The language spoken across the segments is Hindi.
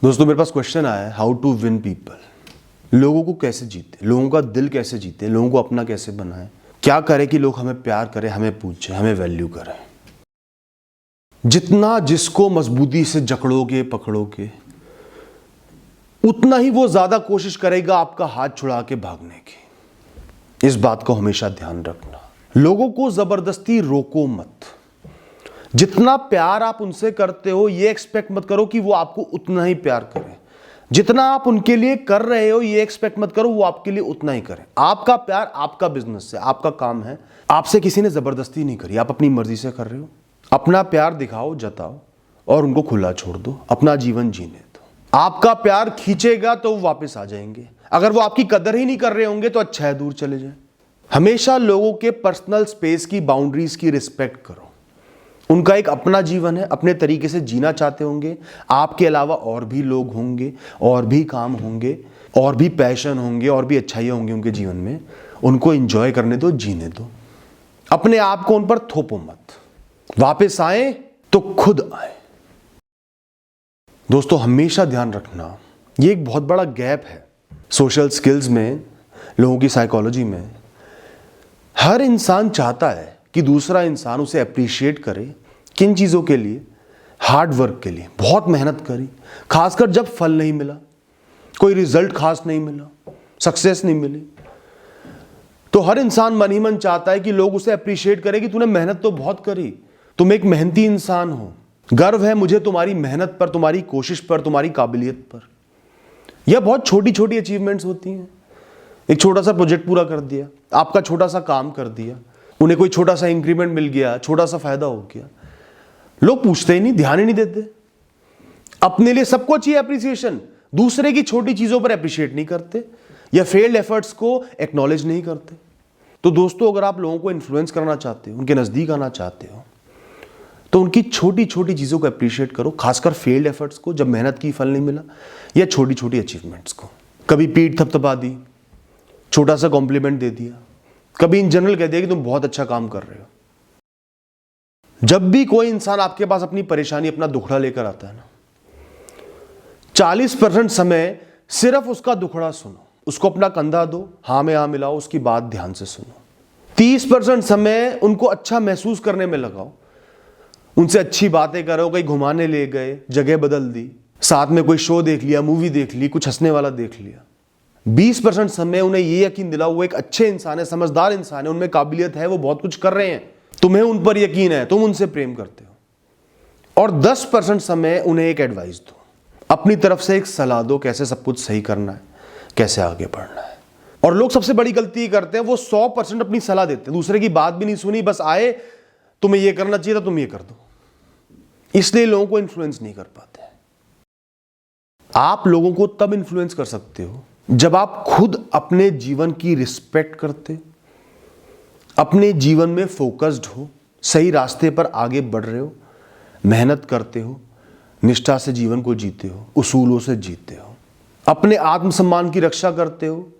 दोस्तों मेरे पास क्वेश्चन आया है, हाउ टू विन पीपल। लोगों को कैसे जीते, लोगों का दिल कैसे जीते, लोगों को अपना कैसे बनाए, क्या करें कि लोग हमें प्यार करें, हमें पूछें, हमें वैल्यू करें। जितना जिसको मजबूती से जकड़ोगे पकड़ोगे उतना ही वो ज्यादा कोशिश करेगा आपका हाथ छुड़ा के भागने की। इस बात को हमेशा ध्यान रखना। लोगों को जबरदस्ती रोको मत। जितना प्यार आप उनसे करते हो ये एक्सपेक्ट मत करो कि वो आपको उतना ही प्यार करें। जितना आप उनके लिए कर रहे हो ये एक्सपेक्ट मत करो वो आपके लिए उतना ही करें। आपका प्यार आपका बिजनेस है, आपका काम है। आपसे किसी ने जबरदस्ती नहीं करी, आप अपनी मर्जी से कर रहे हो। अपना प्यार दिखाओ, जताओ और उनको खुला छोड़ दो, अपना जीवन जीने दो। आपका प्यार खींचेगा तो वो वापस आ जाएंगे। अगर वो आपकी कदर ही नहीं कर रहे होंगे तो अच्छा है दूर चले जाए। हमेशा लोगों के पर्सनल स्पेस की बाउंड्रीज की रिस्पेक्ट करो। उनका एक अपना जीवन है, अपने तरीके से जीना चाहते होंगे। आपके अलावा और भी लोग होंगे, और भी काम होंगे, और भी पैशन होंगे, और भी अच्छाइयाँ होंगी उनके जीवन में। उनको एंजॉय करने दो, जीने दो। अपने आप को उन पर थोपो मत। वापस आए तो खुद आए। दोस्तों हमेशा ध्यान रखना, ये एक बहुत बड़ा गैप है सोशल स्किल्स में, लोगों की साइकोलॉजी में। हर इंसान चाहता है कि दूसरा इंसान उसे अप्रिशिएट करे। किन चीज़ों के लिए? हार्ड वर्क के लिए। बहुत मेहनत करी, खासकर जब फल नहीं मिला, कोई रिजल्ट खास नहीं मिला, सक्सेस नहीं मिली, तो हर इंसान मन ही मन चाहता है कि लोग उसे अप्रिशिएट करें कि तूने मेहनत तो बहुत करी, तुम एक मेहनती इंसान हो, गर्व है मुझे तुम्हारी मेहनत पर, तुम्हारी कोशिश पर, तुम्हारी काबिलियत पर। यह बहुत छोटी छोटी अचीवमेंट्स होती हैं। एक छोटा सा प्रोजेक्ट पूरा कर दिया, आपका छोटा सा काम कर दिया, उन्हें कोई छोटा सा इंक्रीमेंट मिल गया, छोटा सा फायदा हो गया, लोग पूछते ही नहीं, ध्यान ही नहीं देते। अपने लिए सबको चाहिए अप्रिसिएशन, दूसरे की छोटी चीजों पर अप्रिशिएट नहीं करते या फेल्ड एफर्ट्स को एक्नॉलेज नहीं करते। तो दोस्तों अगर आप लोगों को इन्फ्लुएंस करना चाहते हो, उनके नजदीक आना चाहते हो, तो उनकी छोटी छोटी चीजों को अप्रिशिएट करो, खासकर फेल्ड एफर्ट्स को, जब मेहनत की फल नहीं मिला, या छोटी छोटी अचीवमेंट्स को। कभी पीठ थपथपा दी, छोटा सा कॉम्प्लीमेंट दे दिया, कभी इन जनरल कह दिया कि तुम बहुत अच्छा काम कर रहे हो। जब भी कोई इंसान आपके पास अपनी परेशानी, अपना दुखड़ा लेकर आता है ना, 40% समय सिर्फ उसका दुखड़ा सुनो, उसको अपना कंधा दो, हाँ में हाँ मिलाओ, उसकी बात ध्यान से सुनो। 30% समय उनको अच्छा महसूस करने में लगाओ, उनसे अच्छी बातें करो, कहीं घुमाने ले गए, जगह बदल दी, साथ में कोई शो देख लिया, मूवी देख ली, कुछ हंसने वाला देख लिया। 20% समय उन्हें ये यकीन दिलाओ वो एक अच्छे इंसान है, समझदार इंसान है, उनमें काबिलियत है, वो बहुत कुछ कर रहे हैं, तुम्हें उन पर यकीन है, तुम उनसे प्रेम करते हो। और 10% समय उन्हें एक एडवाइस दो, अपनी तरफ से एक सलाह दो, कैसे सब कुछ सही करना है, कैसे आगे बढ़ना है। और लोग सबसे बड़ी गलती करते हैं, वो 100% अपनी सलाह देते हैं, दूसरे की बात भी नहीं सुनी, बस आए तुम्हें ये करना चाहिए था तुम ये कर दो, इसलिए लोगों को इन्फ्लुएंस नहीं कर पाते। आप लोगों को तब इन्फ्लुएंस कर सकते हो जब आप खुद अपने जीवन की रिस्पेक्ट करते, अपने जीवन में फोकस्ड हो, सही रास्ते पर आगे बढ़ रहे हो, मेहनत करते हो, निष्ठा से जीवन को जीते हो, उसूलों से जीते हो, अपने आत्मसम्मान की रक्षा करते हो,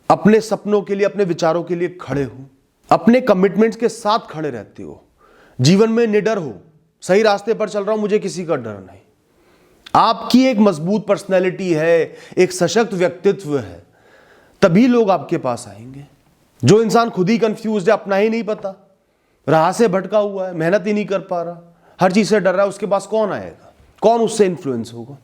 अपने सपनों के लिए, अपने विचारों के लिए खड़े हो, अपने कमिटमेंट्स के साथ खड़े रहते हो, जीवन में निडर हो, सही रास्ते पर चल रहा हूं, मुझे किसी का डर नहीं। आपकी एक मजबूत पर्सनैलिटी है, एक सशक्त व्यक्तित्व है, तभी लोग आपके पास आएंगे। जो इंसान खुद ही कंफ्यूज है, अपना ही नहीं पता, राह से भटका हुआ है, मेहनत ही नहीं कर पा रहा, हर चीज से डर रहा है, उसके पास कौन आएगा? कौन उससे इन्फ्लुएंस होगा?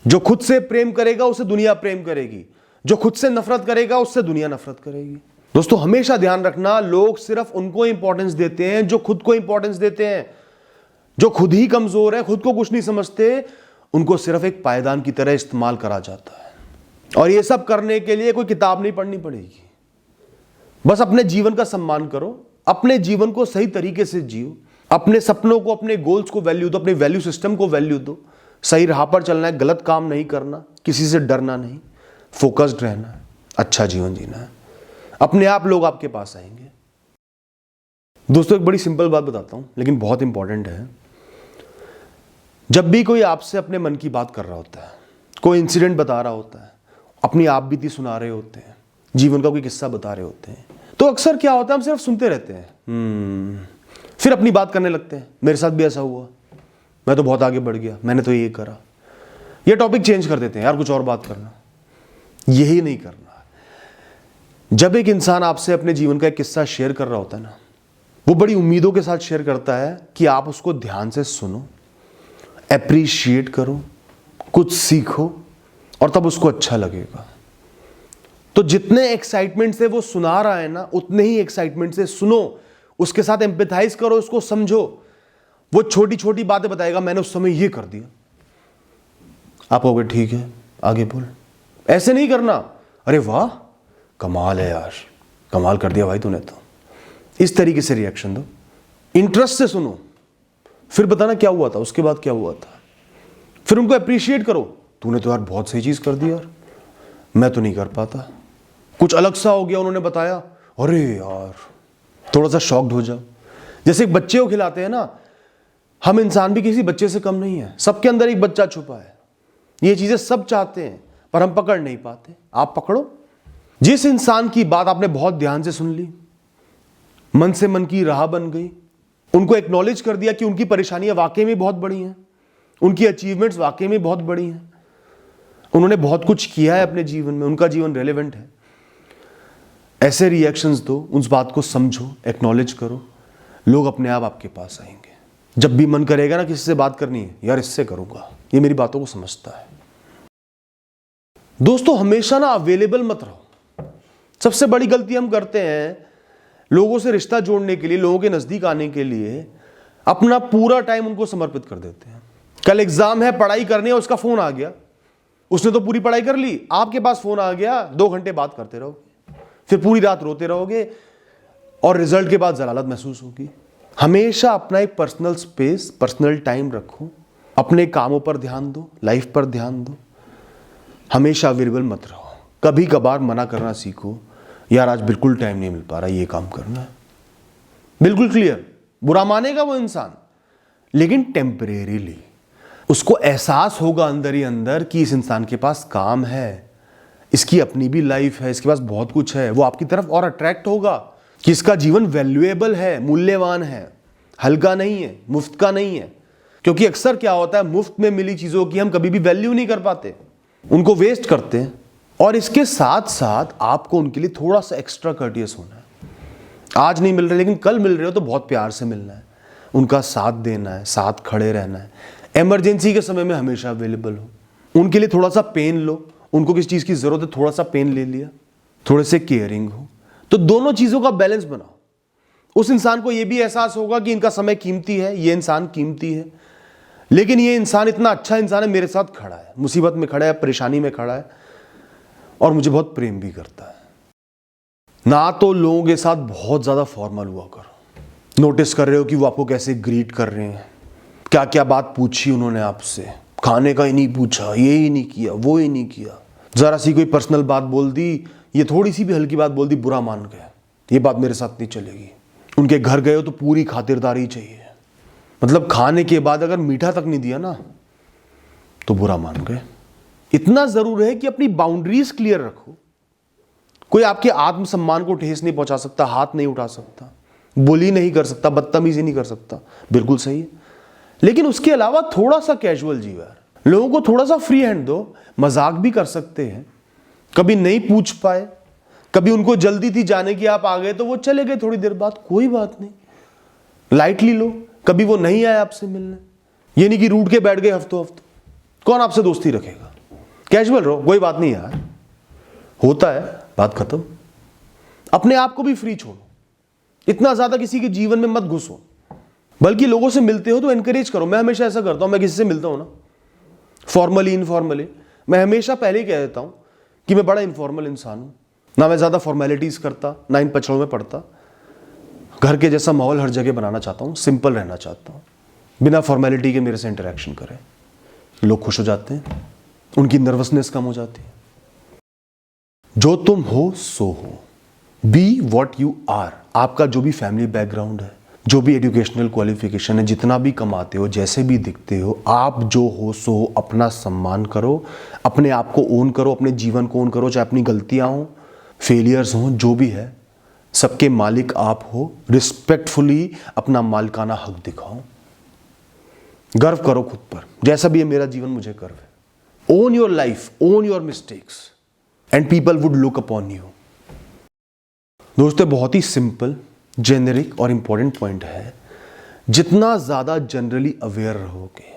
जो खुद से प्रेम करेगा उसे दुनिया प्रेम करेगी, जो खुद से नफरत करेगा उससे दुनिया नफरत करेगी। दोस्तों हमेशा ध्यान रखना, लोग सिर्फ उनको इंपॉर्टेंस देते हैं जो खुद को इंपॉर्टेंस देते हैं। जो खुद ही कमजोर है, खुद को कुछ नहीं समझते, उनको सिर्फ एक पायदान की तरह इस्तेमाल करा जाता है। और ये सब करने के लिए कोई किताब नहीं पढ़नी पड़ेगी, बस अपने जीवन का सम्मान करो, अपने जीवन को सही तरीके से जियो, अपने सपनों को, अपने गोल्स को वैल्यू दो, अपने वैल्यू सिस्टम को वैल्यू दो। सही राह पर चलना है, गलत काम नहीं करना, किसी से डरना नहीं, फोकस्ड रहना है, अच्छा जीवन जीना है, अपने आप लोग आपके पास आएंगे। दोस्तों एक बड़ी सिंपल बात बताता हूं लेकिन बहुत इंपॉर्टेंट है। जब भी कोई आपसे अपने मन की बात कर रहा होता है, कोई इंसिडेंट बता रहा होता है, अपनी आप बीती सुना रहे होते हैं, जीवन का कोई किस्सा बता रहे होते हैं, तो अक्सर क्या होता है, हम सिर्फ सुनते रहते हैं, फिर अपनी बात करने लगते हैं। मेरे साथ भी ऐसा हुआ, मैं तो बहुत आगे बढ़ गया, मैंने तो ये करा, ये टॉपिक चेंज कर देते हैं, यार कुछ और बात करना। यही नहीं करना। जब एक इंसान आपसे अपने जीवन का एक किस्सा शेयर कर रहा होता है ना, वो बड़ी उम्मीदों के साथ शेयर करता है कि आप उसको ध्यान से सुनो, एप्रिशिएट करो, कुछ सीखो, और तब उसको अच्छा लगेगा। तो जितने एक्साइटमेंट से वो सुना रहा है ना, उतने ही एक्साइटमेंट से सुनो, उसके साथ एम्पैथाइज करो, उसको समझो। वो छोटी छोटी बातें बताएगा, मैंने उस समय ये कर दिया, आप कहोगे ठीक है आगे बोल। ऐसे नहीं करना, अरे वाह कमाल है यार, कमाल कर दिया भाई तूने तो। इस तरीके से रिएक्शन दो, इंटरेस्ट से सुनो, फिर बताना क्या हुआ था, उसके बाद क्या हुआ था। फिर उनको अप्रिशिएट करो, तूने तो यार बहुत सही चीज कर दी यार, मैं तो नहीं कर पाता। कुछ अलग सा हो गया, उन्होंने बताया, अरे यार, थोड़ा सा शॉक्ड हो जाओ। जैसे एक बच्चे को खिलाते हैं ना, हम इंसान भी किसी बच्चे से कम नहीं है, सबके अंदर एक बच्चा छुपा है। ये चीजें सब चाहते हैं पर हम पकड़ नहीं पाते। आप पकड़ो। जिस इंसान की बात आपने बहुत ध्यान से सुन ली, मन से मन की राह बन गई, उनको एक्नॉलेज कर दिया कि उनकी परेशानियां वाकई में बहुत बड़ी हैं, उनकी अचीवमेंट्स वाकई में बहुत बड़ी हैं, उन्होंने बहुत कुछ किया है अपने जीवन में, उनका जीवन रेलेवेंट है, ऐसे रिएक्शंस दो, उस बात को समझो, एक्नॉलेज करो, लोग अपने आप आपके पास आएंगे। जब भी मन करेगा ना किसी से बात करनी है, यार इससे करूंगा, ये मेरी बातों को समझता है। दोस्तों हमेशा ना अवेलेबल मत रहो। सबसे बड़ी गलती हम करते हैं, लोगों से रिश्ता जोड़ने के लिए, लोगों के नजदीक आने के लिए अपना पूरा टाइम उनको समर्पित कर देते हैं। कल एग्जाम है, पढ़ाई करनी है, उसका फोन आ गया, उसने तो पूरी पढ़ाई कर ली, आपके पास फोन आ गया, 2 घंटे बात करते रहोगे, फिर पूरी रात रोते रहोगे और रिजल्ट के बाद जलालत महसूस होगी। हमेशा अपना एक पर्सनल स्पेस, पर्सनल टाइम रखो, अपने कामों पर ध्यान दो, लाइफ पर ध्यान दो, हमेशा अवेलेबल मत रहो। कभी कभार मना करना सीखो, यार आज बिल्कुल टाइम नहीं मिल पा रहा, ये काम करना है, बिल्कुल क्लियर। बुरा मानेगा वो इंसान, लेकिन टेम्परेरीली उसको एहसास होगा अंदर ही अंदर कि इस इंसान के पास काम है, इसकी अपनी भी लाइफ है, इसके पास बहुत कुछ है। वो आपकी तरफ और अट्रैक्ट होगा कि इसका जीवन वैल्यूएबल है, मूल्यवान है, हल्का नहीं है, मुफ्त का नहीं है। क्योंकि अक्सर क्या होता है, मुफ्त में मिली चीजों की हम कभी भी वैल्यू नहीं कर पाते, उनको वेस्ट करते हैं। और इसके साथ साथ आपको उनके लिए थोड़ा सा एक्स्ट्रा कर्टियस होना है। आज नहीं मिल रहे लेकिन कल मिल रहे हो तो बहुत प्यार से मिलना है, उनका साथ देना है, साथ खड़े रहना है। इमरजेंसी के समय में हमेशा अवेलेबल हो, उनके लिए थोड़ा सा पेन लो, उनको किस चीज की जरूरत है थोड़ा सा पेन ले लिया, थोड़े से केयरिंग हो। तो दोनों चीजों का बैलेंस बनाओ। उस इंसान को यह भी एहसास होगा कि इनका समय कीमती है, ये इंसान कीमती है, लेकिन ये इंसान इतना अच्छा इंसान है, मेरे साथ खड़ा है, मुसीबत में खड़ा है, परेशानी में खड़ा है, और मुझे बहुत प्रेम भी करता है। ना तो लोगों के साथ बहुत ज्यादा फॉर्मल हुआ करो। नोटिस कर रहे हो कि वो आपको कैसे ग्रीट कर रहे हैं, क्या क्या बात पूछी उन्होंने आपसे, खाने का ही नहीं पूछा, ये ही नहीं किया, वो ही नहीं किया, जरा सी कोई पर्सनल बात बोल दी, ये थोड़ी सी भी हल्की बात बोल दी, बुरा मान गए, ये बात मेरे साथ नहीं चलेगी। उनके घर गए हो तो पूरी खातिरदारी चाहिए, मतलब खाने के बाद अगर मीठा तक नहीं दिया ना तो बुरा मान गए। इतना जरूर है कि अपनी बाउंड्रीज क्लियर रखो। कोई आपके आत्मसम्मान को ठेस नहीं पहुंचा सकता, हाथ नहीं उठा सकता, बुली नहीं कर सकता, बदतमीजी नहीं कर सकता, बिल्कुल सही है। लेकिन उसके अलावा थोड़ा सा कैजुअल जीव यार, लोगों को थोड़ा सा फ्री हैंड दो। मजाक भी कर सकते हैं, कभी नहीं पूछ पाए, कभी उनको जल्दी थी जाने की, आप आ गए तो वो चले गए थोड़ी देर बाद, कोई बात नहीं, लाइटली लो। कभी वो नहीं आए आपसे मिलने, ये नहीं कि रूठ के बैठ गए हफ्तों हफ्तों, कौन आपसे दोस्ती रखेगा। कैजुअल रहो, कोई बात नहीं यार, होता है, बात खत्म। अपने आप को भी फ्री छोड़ो, इतना ज्यादा किसी के जीवन में मत घुसो, बल्कि लोगों से मिलते हो तो एनकरेज करो। मैं हमेशा ऐसा करता हूं, मैं किसी से मिलता हूं ना, फॉर्मली इनफॉर्मली, मैं हमेशा पहले ही कह देता हूं कि मैं बड़ा इनफॉर्मल इंसान हूं, ना मैं ज्यादा फॉर्मेलिटीज करता, ना इन पचड़ों में पड़ता। घर के जैसा माहौल हर जगह बनाना चाहता हूं, सिंपल रहना चाहता हूं, बिना फॉर्मेलिटी के मेरे से इंटरेक्शन करें, लोग खुश हो जाते हैं, उनकी नर्वसनेस कम हो जाती है। जो तुम हो सो हो, बी वॉट यू आर। आपका जो भी फैमिली बैकग्राउंड है, जो भी एजुकेशनल क्वालिफिकेशन है, जितना भी कमाते हो, जैसे भी दिखते हो, आप जो हो सो हो, अपना सम्मान करो, अपने आप को ओन करो, अपने जीवन को ओन करो, चाहे अपनी गलतियां हो, फेलियर्स हो, जो भी है, सबके मालिक आप हो। रिस्पेक्टफुली अपना मालिकाना हक दिखाओ, गर्व करो खुद पर, जैसा भी है मेरा जीवन, मुझे गर्व है, own your life, own your mistakes and people would look upon you. दोस्तों, बहुत ही सिंपल, जेनेरिक और इंपॉर्टेंट पॉइंट है। जितना ज्यादा जनरली अवेयर रहोगे,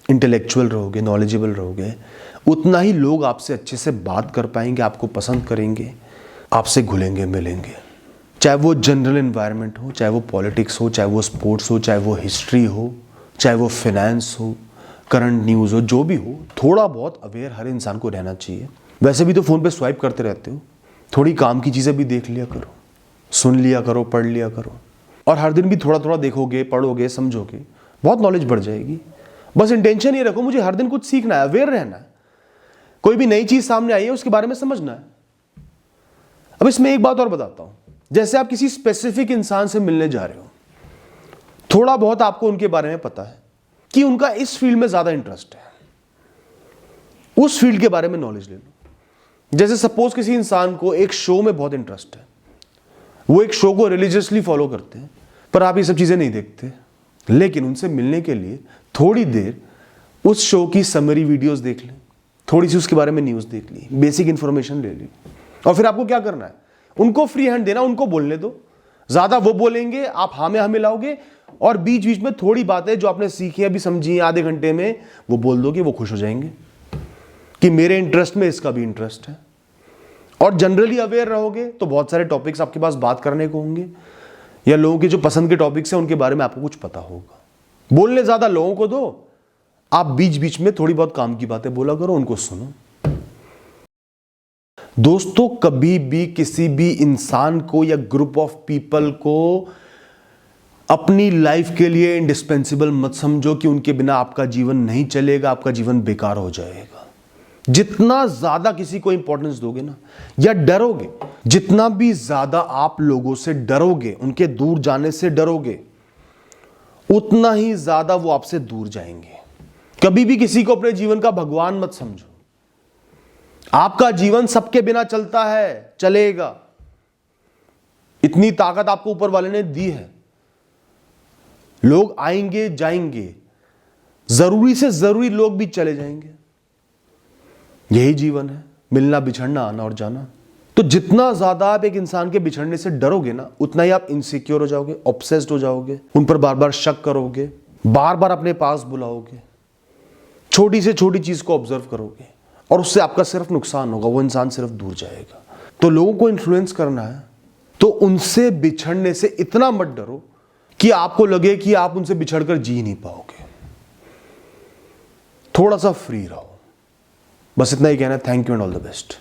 इंटेलेक्चुअल रहोगे, नॉलेजेबल रहोगे, उतना ही लोग आपसे अच्छे से बात कर पाएंगे, आपको पसंद करेंगे, आपसे घुलेंगे मिलेंगे। चाहे वो जनरल एनवायरनमेंट हो, चाहे वो पॉलिटिक्स हो, चाहे वो स्पोर्ट्स हो, चाहे वो हिस्ट्री हो, चाहे वो फाइनेंस हो, करंट न्यूज़ हो, जो भी हो, थोड़ा बहुत अवेयर हर इंसान को रहना चाहिए। वैसे भी तो फ़ोन पे स्वाइप करते रहते हो, थोड़ी काम की चीज़ें भी देख लिया करो, सुन लिया करो, पढ़ लिया करो, और हर दिन भी थोड़ा थोड़ा देखोगे, पढ़ोगे, समझोगे, बहुत नॉलेज बढ़ जाएगी। बस इंटेंशन ये रखो, मुझे हर दिन कुछ सीखना है, अवेयर रहना है, कोई भी नई चीज़ सामने आई है उसके बारे में समझना है। अब इसमें एक बात और बताता हूँ, जैसे आप किसी स्पेसिफिक इंसान से मिलने जा रहे हो, थोड़ा बहुत आपको उनके बारे में पता है कि उनका इस फील्ड में ज़्यादा इंटरेस्ट है, उस फील्ड के बारे में नॉलेज ले लो। जैसे सपोज किसी इंसान को एक शो में बहुत इंटरेस्ट है, वो एक शो को रिलीजियसली फॉलो करते हैं, पर आप ये सब चीज़ें नहीं देखते, लेकिन उनसे मिलने के लिए थोड़ी देर उस शो की समरी वीडियोस देख लें, थोड़ी सी उसके बारे में न्यूज़ देख ली, बेसिक इंफॉर्मेशन ले ली, और फिर आपको क्या करना है, उनको फ्री हैंड देना, उनको बोलने दो। ज़्यादा वो बोलेंगे, आप हाँ में हाँ मिलाओगे, और बीच बीच में थोड़ी बातें जो आपने सीखी अभी समझी आधे घंटे में वो बोल दोगे, वो खुश हो जाएंगे कि मेरे इंटरेस्ट में इसका भी इंटरेस्ट है। और जनरली अवेयर रहोगे तो बहुत सारे टॉपिक्स आपके पास बात करने को होंगे, या लोगों के जो पसंद के टॉपिक्स हैं उनके बारे में आपको कुछ पता होगा। बोलने ज़्यादा लोगों को दो, आप बीच बीच में थोड़ी बहुत काम की बातें बोला करो, उनको सुनो। दोस्तों, कभी भी किसी भी इंसान को या ग्रुप ऑफ पीपल को अपनी लाइफ के लिए इंडिस्पेंसिबल मत समझो कि उनके बिना आपका जीवन नहीं चलेगा, आपका जीवन बेकार हो जाएगा। जितना ज्यादा किसी को इंपॉर्टेंस दोगे ना, या डरोगे, जितना भी ज्यादा आप लोगों से डरोगे, उनके दूर जाने से डरोगे, उतना ही ज्यादा वो आपसे दूर जाएंगे। कभी भी किसी को अपने जीवन का भगवान मत समझो। आपका जीवन सबके बिना चलता है, चलेगा, इतनी ताकत आपको ऊपर वाले ने दी है। लोग आएंगे जाएंगे, जरूरी से जरूरी लोग भी चले जाएंगे, यही जीवन है, मिलना बिछड़ना, आना और जाना। तो जितना ज्यादा आप एक इंसान के बिछड़ने से डरोगे ना, उतना ही आप इनसिक्योर हो जाओगे, ऑब्सेस्ड हो जाओगे, उन पर बार बार शक करोगे, बार बार अपने पास बुलाओगे, छोटी से छोटी चीज को ऑब्जर्व करोगे, और उससे आपका सिर्फ नुकसान होगा, वो इंसान सिर्फ दूर जाएगा। तो लोगों को इन्फ्लुएंस करना है तो उनसे बिछड़ने से इतना मत डरो कि आपको लगे कि आप उनसे बिछड़कर जी नहीं पाओगे। थोड़ा सा फ्री रहो, बस इतना ही कहना है। Thank you and all the best.